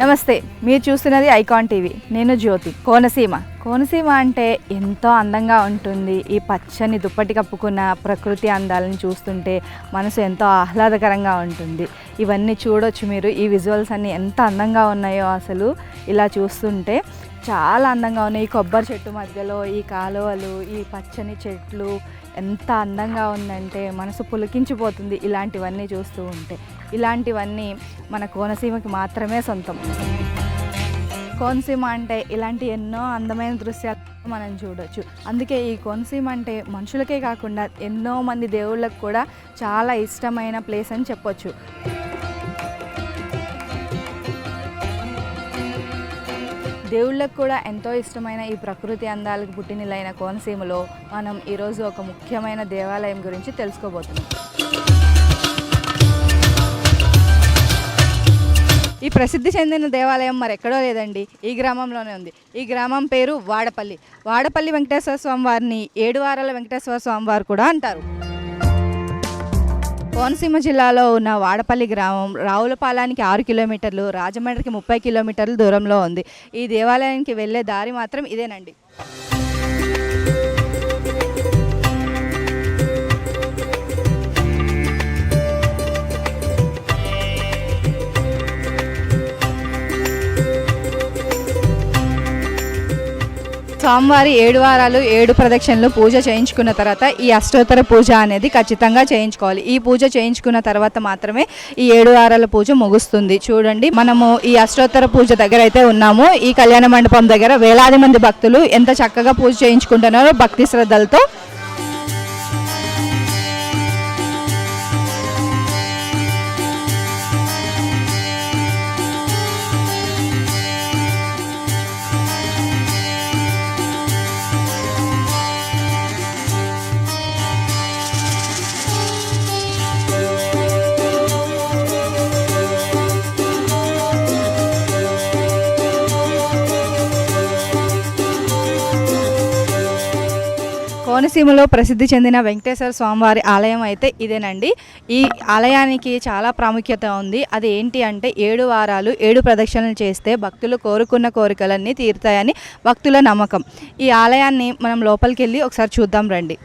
నమస్తే, మీరు చూస్తున్నది ఐకాన్ టీవీ. నేను జ్యోతి. కోనసీమ అంటే ఎంతో అందంగా ఉంటుంది. ఈ పచ్చని దుప్పటి కప్పుకున్న ప్రకృతి అందాలను చూస్తుంటే మనసు ఎంతో ఆహ్లాదకరంగా ఉంటుంది. ఇవన్నీ చూడొచ్చు మీరు. ఈ విజువల్స్ అన్నీ ఎంత అందంగా ఉన్నాయో అసలు ఇలా చూస్తుంటే చాలా అందంగా ఉన్నాయి. ఈ కొబ్బరి చెట్టు మధ్యలో ఈ కాలువలు, ఈ పచ్చని చెట్లు ఎంత అందంగా ఉందంటే మనసు పులకించిపోతుంది ఇలాంటివన్నీ చూస్తూ ఉంటే. ఇలాంటివన్నీ మన కోనసీమకి మాత్రమే సొంతం. కోనసీమ అంటే ఇలాంటి ఎన్నో అందమైన దృశ్యాలు మనం చూడొచ్చు. అందుకే ఈ కోనసీమ అంటే మనుషులకే కాకుండా ఎన్నో మంది దేవుళ్ళకు కూడా చాలా ఇష్టమైన ప్లేస్ అని చెప్పొచ్చు. దేవుళ్ళకు కూడా ఎంతో ఇష్టమైన ఈ ప్రకృతి అందాలకు పుట్టినిలైన కోనసీమలో మనం ఈరోజు ఒక ముఖ్యమైన దేవాలయం గురించి తెలుసుకోబోతున్నాం. ఈ ప్రసిద్ధి చెందిన దేవాలయం మరెక్కడో లేదండి, ఈ గ్రామంలోనే ఉంది. ఈ గ్రామం పేరు వాడపల్లి. వాడపల్లి వెంకటేశ్వర స్వామి వారిని 7 వారాల వెంకటేశ్వర స్వామి వారు కూడా అంటారు. కోనసీమ జిల్లాలో ఉన్న వాడపల్లి గ్రామం రావులపాలానికి 6 కిలోమీటర్లు, రాజమండ్రికి 30 కిలోమీటర్ల దూరంలో ఉంది. ఈ దేవాలయానికి వెళ్ళే దారి మాత్రం ఇదేనండి. స్వామివారి 7 వారాలు 7 ప్రదక్షిణలు పూజ చేయించుకున్న తర్వాత ఈ అష్టోత్తర పూజ అనేది ఖచ్చితంగా చేయించుకోవాలి. ఈ పూజ చేయించుకున్న తర్వాత మాత్రమే ఈ 7 వారాల పూజ ముగుస్తుంది. చూడండి, మనము ఈ అష్టోత్తర పూజ దగ్గర అయితే ఉన్నాము. ఈ కళ్యాణ మండపం దగ్గర వేలాది మంది భక్తులు ఎంత చక్కగా పూజ చేయించుకుంటున్నారో భక్తి శ్రద్ధలతో. కోనసీమలో ప్రసిద్ధి చెందిన వెంకటేశ్వర స్వామివారి ఆలయం అయితే ఇదేనండి. ఈ ఆలయానికి చాలా ప్రాముఖ్యత ఉంది. అది ఏంటి అంటే 7 వారాలు 7 ప్రదక్షిణలు చేస్తే భక్తులు కోరుకున్న కోరికలన్నీ తీరుతాయని భక్తుల నమ్మకం. ఈ ఆలయాన్ని మనం లోపలికి వెళ్ళి ఒకసారి చూద్దాం రండి.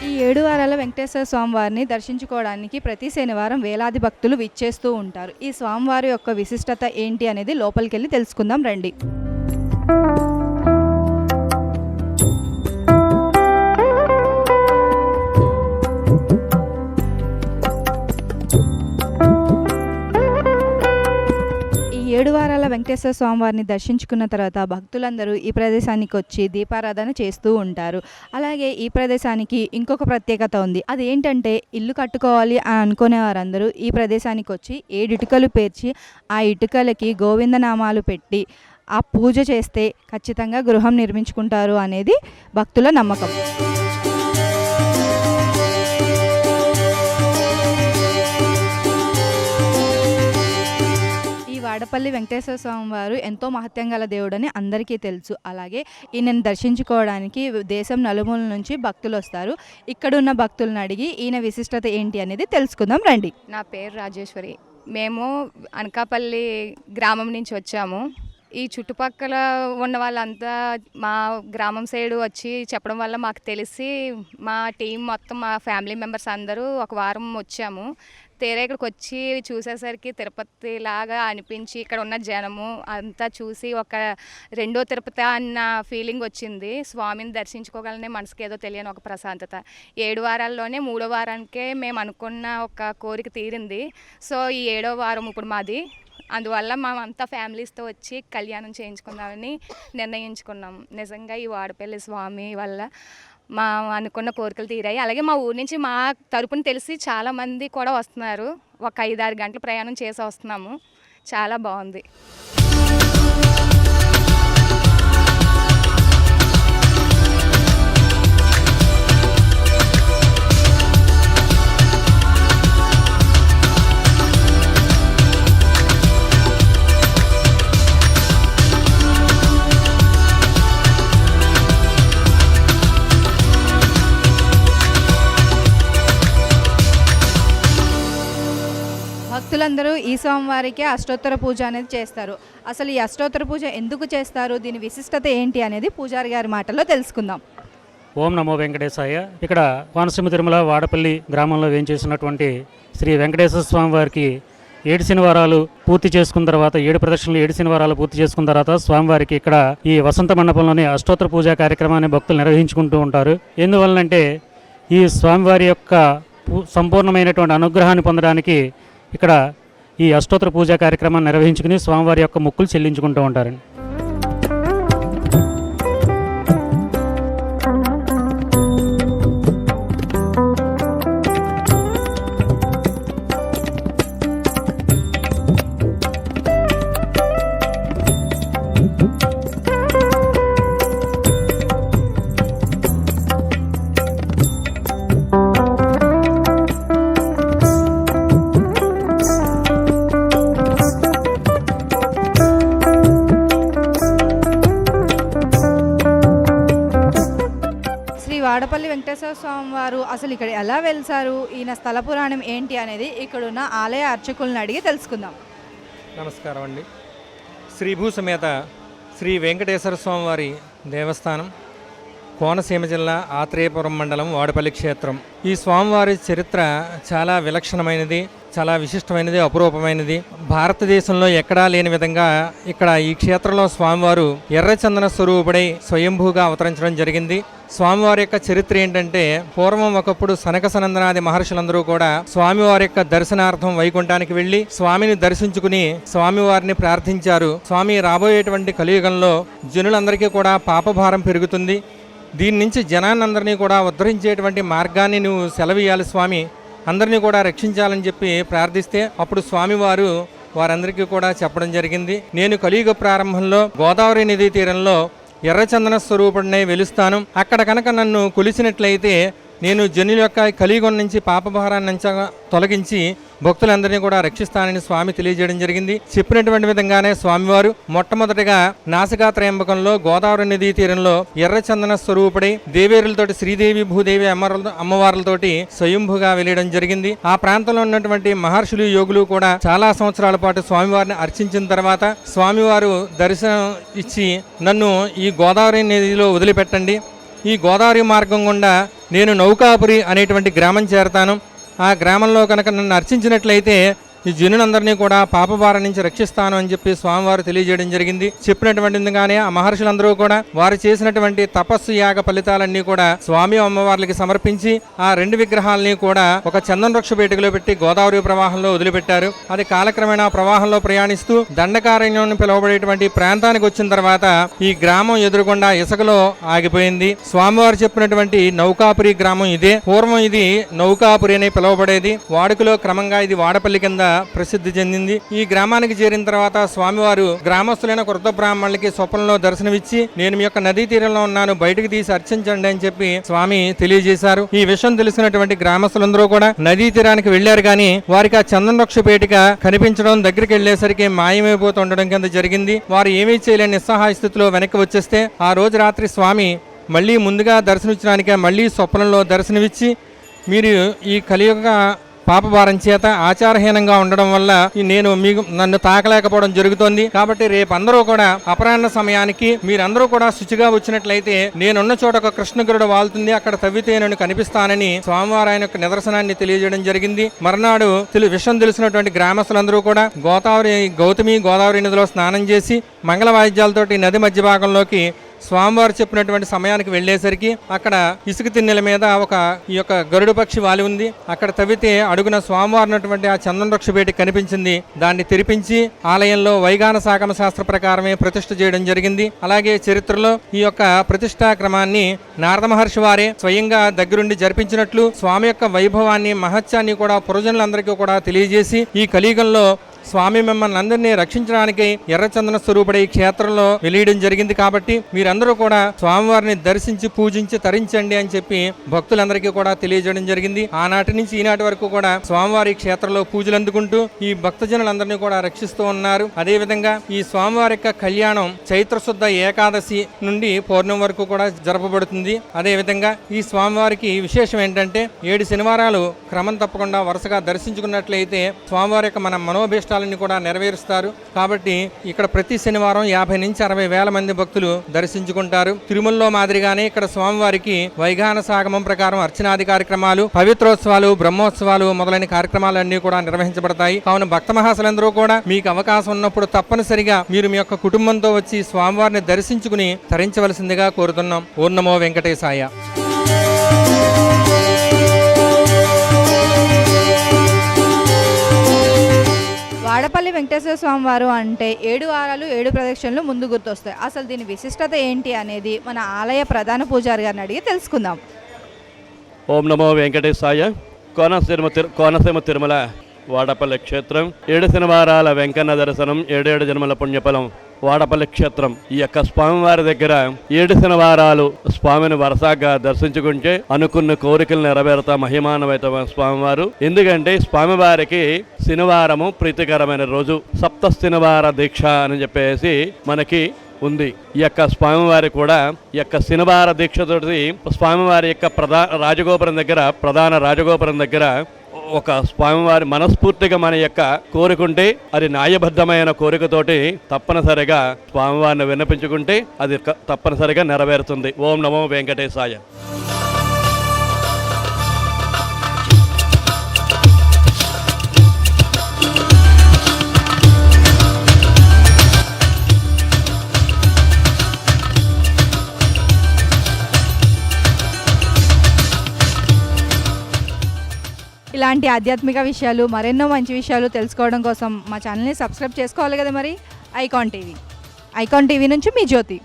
ఈ 7 వారాల వెంకటేశ్వర స్వామివారిని దర్శించుకోవడానికి ప్రతి శనివారం వేలాది భక్తులు విచ్చేస్తూ ఉంటారు. ఈ స్వామివారి యొక్క విశిష్టత ఏంటి అనేది లోపలికి వెళ్ళి తెలుసుకుందాం రండి. ఈ 7 వారాల వెంకటేశ్వర స్వామివారిని దర్శించుకున్న తర్వాత భక్తులందరూ ఈ ప్రదేశానికి వచ్చి దీపారాధన చేస్తూ ఉంటారు. అలాగే ఈ ప్రదేశానికి ఇంకొక ప్రత్యేకత ఉంది. అది ఏంటంటే ఇల్లు కట్టుకోవాలి అని అనుకునే వారందరూ ఈ ప్రదేశానికి వచ్చి 7 ఇటుకలు పేర్చి ఆ ఇటుకలకి గోవిందనామాలు పెట్టి ఆ పూజ చేస్తే ఖచ్చితంగా గృహం నిర్మించుకుంటారు అనేది భక్తుల నమ్మకం. వాడపల్లి వెంకటేశ్వర స్వామి వారు ఎంతో మహత్యం గల దేవుడని అందరికీ తెలుసు. అలాగే ఈయనను దర్శించుకోవడానికి దేశం నలుమూల నుంచి భక్తులు వస్తారు. ఇక్కడున్న భక్తులను అడిగి ఈయన విశిష్టత ఏంటి అనేది తెలుసుకుందాం రండి. నా పేరు రాజేశ్వరి. మేము అనకాపల్లి గ్రామం నుంచి వచ్చాము. ఈ చుట్టుపక్కల ఉన్న వాళ్ళంతా మా గ్రామం సైడు వచ్చి చెప్పడం వల్ల మాకు తెలిసి మా టీం మొత్తం మా ఫ్యామిలీ మెంబర్స్ అందరూ ఒక వారం వచ్చాము. తీరా ఇక్కడికి వచ్చి చూసేసరికి తిరుపతి లాగా అనిపించి ఇక్కడ ఉన్న జనము అంతా చూసి ఒక రెండో తిరుపతి అన్న ఫీలింగ్ వచ్చింది. స్వామిని దర్శించుకోగలనే మనసుకి ఏదో తెలియని ఒక ప్రశాంతత. 7 వారాల్లోనే 3వ వారానికే మేము అనుకున్న ఒక కోరిక తీరింది. సో ఈ 7వ వారం ఇప్పుడు మాది. అందువల్ల మేమంతా ఫ్యామిలీస్తో వచ్చి కళ్యాణం చేయించుకుందామని నిర్ణయించుకున్నాం. నిజంగా ఈ వాడపల్లి స్వామి వల్ల మా అనుకున్న కోరికలు తీరాయి. అలాగే మా ఊరి నుంచి మా తరపున తెలిసి చాలామంది కూడా వస్తున్నారు. ఒక 5-6 గంటల ప్రయాణం చేసి వస్తున్నాము. చాలా బాగుంది. భక్తులందరూ ఈ స్వామివారికి అష్టోత్తర పూజ అనేది చేస్తారు. అసలు ఈ అష్టోత్తర పూజ ఎందుకు చేస్తారు, దీని విశిష్టత ఏంటి అనేది పూజారి గారి మాటల్లో తెలుసుకుందాం. ఓం నమో వెంకటేశాయ. ఇక్కడ కోనసీమ తిరుమల వాడపల్లి గ్రామంలో వేంచేసినటువంటి శ్రీ వెంకటేశ్వర స్వామి వారికి 7 శనివారాలు పూర్తి చేసుకున్న తర్వాత 7 ప్రదక్షిణలు 7 శనివారాలు పూర్తి చేసుకున్న తర్వాత స్వామివారికి ఇక్కడ ఈ వసంత మండపంలోని అష్టోత్తర పూజా కార్యక్రమాన్ని భక్తులు నిర్వహించుకుంటూ ఉంటారు. ఎందువలనంటే ఈ స్వామివారి యొక్క సంపూర్ణమైనటువంటి అనుగ్రహాన్ని పొందడానికి ఇక్కడ ఈ అష్టోత్తర పూజా కార్యక్రమాన్ని నిర్వహించుకుని స్వామివారి యొక్క మొక్కులు చెల్లించుకుంటూ ఉంటారండి. వాడపల్లి వెంకటేశ్వర స్వామి వారు అసలు ఇక్కడ ఎలా వెలిసారు, ఈయన స్థల పురాణం ఏంటి అనేది ఇక్కడున్న ఆలయ అర్చకులను అడిగి తెలుసుకుందాం. నమస్కారం అండి. శ్రీభూ సమేత శ్రీ వెంకటేశ్వర స్వామి వారి దేవస్థానం కోనసీమ జిల్లా ఆత్రేయపురం మండలం వాడపల్లి క్షేత్రం. ఈ స్వామివారి చరిత్ర చాలా విలక్షణమైనది, చాలా విశిష్టమైనది, అపురూపమైనది. భారతదేశంలో ఎక్కడా లేని విధంగా ఇక్కడ ఈ క్షేత్రంలో స్వామివారు ఎర్రచందన స్వరూపుడై స్వయంభూగా అవతరించడం జరిగింది. స్వామివారి యొక్క చరిత్ర ఏంటంటే, పూర్వం ఒకప్పుడు సనక సనందనాది మహర్షులందరూ కూడా స్వామివారి యొక్క దర్శనార్థం వైకుంఠానికి వెళ్లి స్వామిని దర్శించుకుని స్వామివారిని ప్రార్థించారు. స్వామి, రాబోయేటువంటి కలియుగంలో జనులందరికీ కూడా పాపభారం పెరుగుతుంది, దీని నుంచి జనాన్నందరినీ కూడా ఉద్ధరించేటువంటి మార్గాన్ని నువ్వు సెలవియాలి స్వామి, అందరినీ కూడా రక్షించాలని చెప్పి ప్రార్థిస్తే అప్పుడు స్వామివారు వారందరికీ కూడా చెప్పడం జరిగింది, నేను కలియుగ ప్రారంభంలో గోదావరి నదీ తీరంలో ఎర్రచందన స్వరూపుడినే వెలుస్తాను, అక్కడ కనుక నన్ను కొలిచినట్లయితే నేను జనుల యొక్క కలియుగం నుంచి పాపభారాన్ని తొలగించి భక్తులందరినీ కూడా రక్షిస్తానని స్వామి తెలియజేయడం జరిగింది. చెప్పినటువంటి విధంగానే స్వామివారు మొట్టమొదటిగా నాసికాత్రయంబకంలో గోదావరి నదీ తీరంలో ఎర్రచందన స్వరూపుడై దేవేరులతోటి శ్రీదేవి భూదేవి అమ్మవార్లతోటి స్వయంభుగా వెలియడం జరిగింది. ఆ ప్రాంతంలో ఉన్నటువంటి మహర్షులు యోగులు కూడా చాలా సంవత్సరాల పాటు స్వామివారిని అర్చించిన తర్వాత స్వామివారు దర్శనం ఇచ్చి నన్ను ఈ గోదావరి నదిలో వదిలిపెట్టండి, ఈ గోదావరి మార్గం గుండా నేను నౌకాపురి అనేటువంటి గ్రామం చేరతాను, ఆ గ్రామంలో కనుక నన్ను అర్చించినట్లయితే ఈ జనులందరినీ కూడా పాపభారం నుంచి రక్షిస్తాను అని చెప్పి స్వామివారు తెలియజేయడం జరిగింది. చెప్పినటువంటిదిగానే ఆ మహర్షులందరూ కూడా వారు చేసినటువంటి తపస్సు యాగ ఫలితాలన్నీ కూడా స్వామి అమ్మవార్లకి సమర్పించి ఆ 2 విగ్రహాలని కూడా ఒక చందన వృక్ష పేటికలో పెట్టి గోదావరి ప్రవాహంలో వదిలిపెట్టారు. అది కాలక్రమేణా ప్రవాహంలో ప్రయాణిస్తూ దండకారణ్యం పిలువబడేటువంటి ప్రాంతానికి వచ్చిన తర్వాత ఈ గ్రామం ఎదురుగుండా ఇసుకలో ఆగిపోయింది. స్వామివారు చెప్పినటువంటి నౌకాపురి గ్రామం ఇదే. పూర్వం ఇది నౌకాపురి అని పిలువబడేది. వాడుకలో క్రమంగా ఇది వాడపల్లి కింద ప్రసిద్ధి చెందింది. ఈ గ్రామానికి చేరిన తర్వాత స్వామివారు గ్రామస్తులైన వృద్ధ బ్రాహ్మణులకి స్వప్నంలో దర్శనమిచ్చి నేను మీ యొక్క నదీ తీరంలో ఉన్నాను, బయటకు తీసి అర్చించండి అని చెప్పి స్వామి తెలియజేశారు. ఈ విషయం తెలిసినటువంటి గ్రామస్తులందరూ కూడా నదీ తీరానికి వెళ్లారు, కానీ వారికి ఆ చందన వృక్ష పేటిక కనిపించడం, దగ్గరికి వెళ్లేసరికి మాయమైపోతుండడం కింద జరిగింది. వారు ఏమీ చేయలేని నిస్సహాయ స్థితిలో వెనక్కి వచ్చేస్తే ఆ రోజు రాత్రి స్వామి మళ్ళీ ముందుగా దర్శనమిచ్చడానికే మళ్ళీ స్వప్నంలో దర్శనమిచ్చి మీరు ఈ కలియుగ పాపభారం చేత ఆచారహీనంగా ఉండడం వల్ల నేను మీకు నన్ను తాకలేకపోవడం జరుగుతోంది, కాబట్టి రేపు అందరూ కూడా అపరాహ్న సమయానికి మీరందరూ కూడా శుచిగా వచ్చినట్లయితే నేనున్న చోట ఒక కృష్ణగిరుడు వాళ్తుంది, అక్కడ తవ్వితే నేను కనిపిస్తానని స్వామివారు ఆయన యొక్క నిదర్శనాన్ని తెలియజేయడం జరిగింది. మర్నాడు విషయం తెలిసినటువంటి గ్రామస్తులందరూ కూడా గౌతమి గోదావరి నదిలో స్నానం చేసి మంగళ వాయిద్యాలతోటి నది మధ్య భాగంలోకి స్వామివారు చెప్పినటువంటి సమయానికి వెళ్లేసరికి అక్కడ ఇసుక తిన్నెల మీద ఈ యొక్క గరుడు పక్షి వాలి ఉంది. అక్కడ తవ్వితే అడుగున స్వామివారు ఉన్నటువంటి ఆ చందన వృక్ష పేటిక కనిపించింది. దాన్ని తెరిపించి ఆలయంలో వైగాన సాగమ శాస్త్ర ప్రకారమే ప్రతిష్ఠ చేయడం జరిగింది. అలాగే చరిత్రలో ఈ యొక్క ప్రతిష్ఠా క్రమాన్ని నారద మహర్షి వారే స్వయంగా దగ్గరుండి జరిపించినట్లు స్వామి యొక్క వైభవాన్ని మహత్యాన్ని కూడా పురజనులందరికీ కూడా తెలియజేసి ఈ కలియుగంలో స్వామి మిమ్మల్ని అందరినీ రక్షించడానికి ఎర్రచందన స్వరూపుడే ఈ క్షేత్రంలో వెలియడం జరిగింది. కాబట్టి మీరందరూ కూడా స్వామివారిని దర్శించి పూజించి తరించండి అని చెప్పి భక్తులందరికీ కూడా తెలియజేయడం జరిగింది. ఆనాటి నుంచి ఈనాటి వరకు కూడా స్వామివారి క్షేత్రంలో పూజలు అందుకుంటూ ఈ భక్తజనులందరినీ కూడా రక్షిస్తూ ఉన్నారు. అదేవిధంగా ఈ స్వామివారి యొక్క కళ్యాణం చైత్రశుద్ధ ఏకాదశి నుండి పౌర్ణమి వరకు కూడా జరపబడుతుంది. అదేవిధంగా ఈ స్వామివారికి విశేషం ఏంటంటే 7 శనివారాలు క్రమం తప్పకుండా వరుసగా దర్శించుకున్నట్లయితే స్వామివారి యొక్క మన మనోభీష్టాలన్నీ కూడా నెరవేరుస్తారు. కాబట్టి ఇక్కడ ప్రతి శనివారం 50 నుంచి 60 వేల మంది భక్తులు దర్శించుకుంటారు. తిరుమలలో మాదిరిగానే ఇక్కడ స్వామివారికి వైగాన సాగమం ప్రకారం అర్చనాది కార్యక్రమాలు, పవిత్రోత్సవాలు, బ్రహ్మోత్సవాలు మొదలైన కార్యక్రమాలన్నీ కూడా నిర్వహించబడతాయి. కావున భక్త మహాశలందరూ కూడా మీకు అవకాశం ఉన్నప్పుడు తప్పనిసరిగా మీరు మీ యొక్క కుటుంబంతో వచ్చి స్వామివారిని దర్శించుకుని తరించవలసిందిగా కోరుతున్నాం. ఓం నమో వెంకటేశాయ. వాడపల్లి వెంకటేశ్వర స్వామి వారు అంటే 7 వారాలు 7 ప్రదక్షిణలు ముందు గుర్తొస్తాయి. అసలు దీని విశిష్టత ఏంటి అనేది మన ఆలయ ప్రధాన పూజారి గారిని అడిగి తెలుసుకుందాం. ఓం నమో వెంకటేశాయ. కోనసీమ తిరుమల వాడపల్లి క్షేత్రం 7 శనివారాల వెంకన్న దర్శనం 7 జన్మల పుణ్యఫలం. వాడపల్లి క్షేత్రం ఈ యొక్క స్వామివారి దగ్గర 7 శనివారాలు స్వామిని వరుసగా దర్శించుకుంటే అనుకున్న కోరికలు నెరవేరుతా మహిమానవైత స్వామివారు. ఎందుకంటే స్వామివారికి శనివారము ప్రీతికరమైన రోజు, సప్త శనివార దీక్ష అని చెప్పేసి మనకి ఉంది. ఈ యొక్క స్వామివారి కూడా ఈ యొక్క శనివార దీక్షతోటి స్వామివారి యొక్క ప్రధాన రాజగోపురం దగ్గర ఒక స్వామివారి మనస్ఫూర్తిగా మన యొక్క కోరుకుంటే అది న్యాయబద్ధమైన కోరికతోటి తప్పనిసరిగా స్వామివారిని విన్నపించుకుంటే అది తప్పనిసరిగా నెరవేరుతుంది. ఓం నమో వెంకటేశాయ. ఇలాంటి ఆధ్యాత్మిక విషయాలు మరెన్నో మంచి విషయాలు తెలుసుకోవడం కోసం మా ఛానల్ని సబ్స్క్రైబ్ చేసుకోవాలి కదా మరి. ఐకాన్ టీవీ నుంచి మీ జ్యోతి.